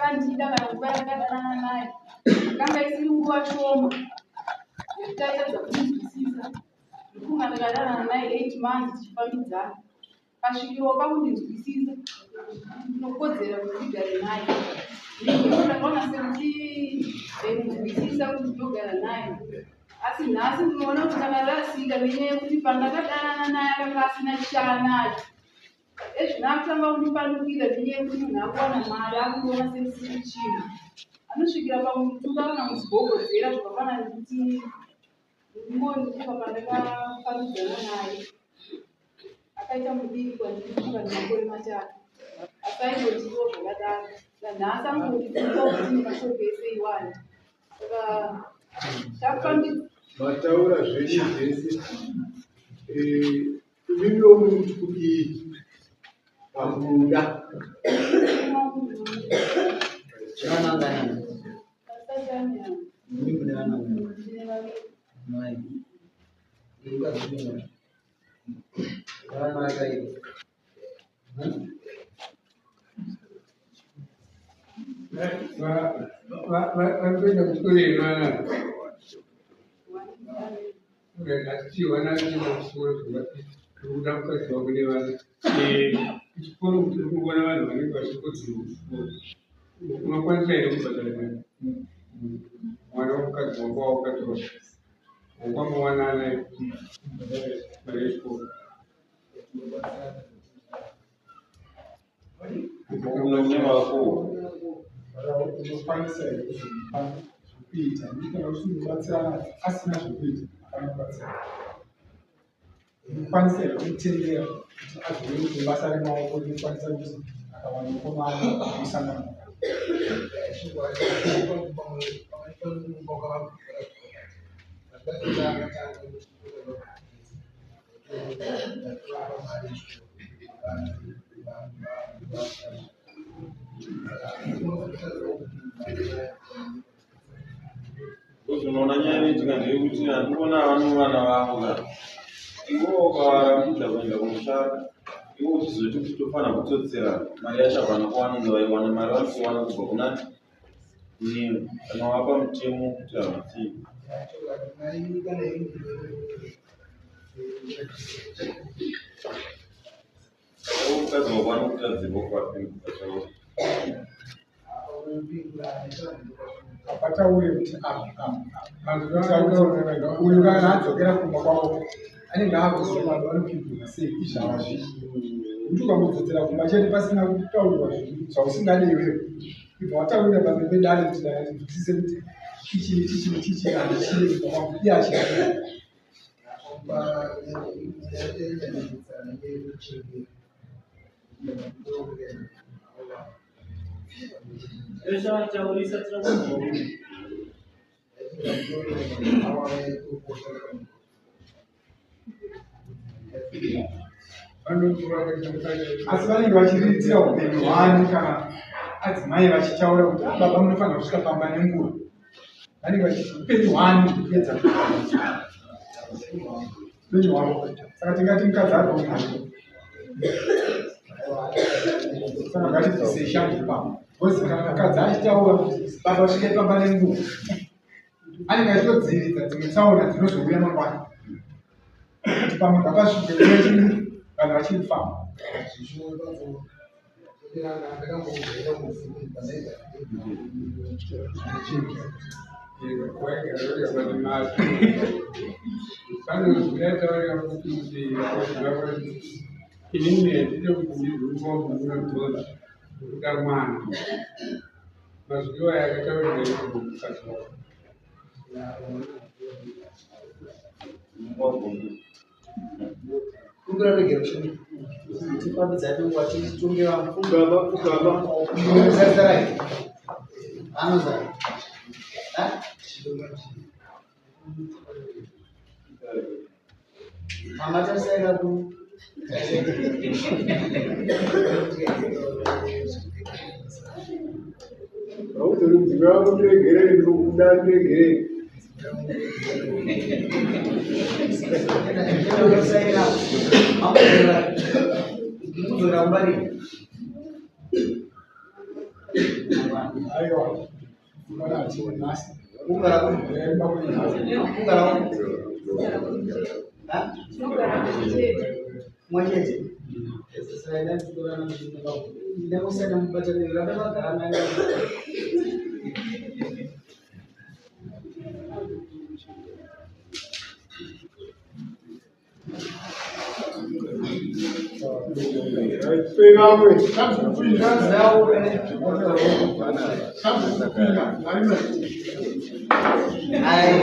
kandida kana kubayagadana naye kanga isiri nguva shoma taitadza kunzwisisa ndikunga ndakadana naye 8 months tichifambidzana kasvikiro pakundinzwisisa ndinokodzera kuti ndigare naye ndakaona sekuti ndinzwisisa kuti ndinogara naye asi nhasi ndinoona kuti ndakarasika nenyaya yekuti pandakadanana naye akanga asina chaanacho ezvinakutanga kundipanukira nenyaya yekuti munhu akuwana mari akuona seisiri chinhu anosvikira pamutuka kana muzigogodzera zvakafanana nekuti ndingondipa pandakafambidzana naye akaita mudiki kwandirifunga nemakore matatu asaingotiwo zvakadaro nanhasi angonditipa kuti nemashoko ese iwani saka tafambidzana mataura zvenyu zvese mimiwo muntu kuti pakuda vanoenda kutoyemana achiwana chimasoro zvekuda mukadzi wako nevana chikoro kuti uri kuona vanhu vanenge vachikodzero unokwanisa here kubhadhara mwana womukadzi wako waakatora wakwamawanana mari yechikoro unokwanisa kuita ndikana kuti unobatsirana asina zvokuita akanobatsira unokwanisa here kumutendera kuti azove kuti basa remaoko rinokwanisa kuti akawana mukomana musangano unoona nyaya itika ndeyekuti handikuona vano vana vangu kana iwo ukavarambidza kuenda kumushanda iwo uchizoti kuti tofanira kutotsera mari yacho vanokuwanonge vaiwana mari vanosiwana kubva kunani kunini kana wapa mutemo kuti hamutii mukadzi wako anokutadzirwa kwapinguachauri apataure kuti uyu kana adzokera kumba kwavo anenge akuziva vanhu vanopindura sei izvavazvi kuti ukamudzodzera kumba chete pasina kutaurirwa zvinhu zvausingadi iwewe ibva wataurira pamberi pedare kuti nzwisise kuti chichini handichii kumba kwangu iye achia taurisa asi vanenge vachiriritira upenyu hwani kana adzimai vachitaura kuti baba munofanira kusvika pamba nenguva vanenge vachiti upenyu hwani kupedza upenyu hwavo saka tingati mukadzi ari kumhari saka ngatibvisei shangu pamba bhozi kana mukadzi achitaura kuti baba usvike pamba nenguva anenge achitodziviridza dzimwe tsaona dzinozouya mangwana kuti pamwe pakasvike vanhu vachifamba mazuva yakataurira kungiraregera tipambidzane watitonge kugaba vamusarai anozai amatasairaku autori mudzimai wako ndiregerere ndinokuda ndiregerere kuzorambari Aiwa. Mbona ati nasi? Ungara ku. Emba kwenye nasi. Ungara ku. Ha? Mwajeje. Sasa ina tukora na mtu kwa. Ndio sana mpata ni labda kana na. Pegamos, sabe o que Ai,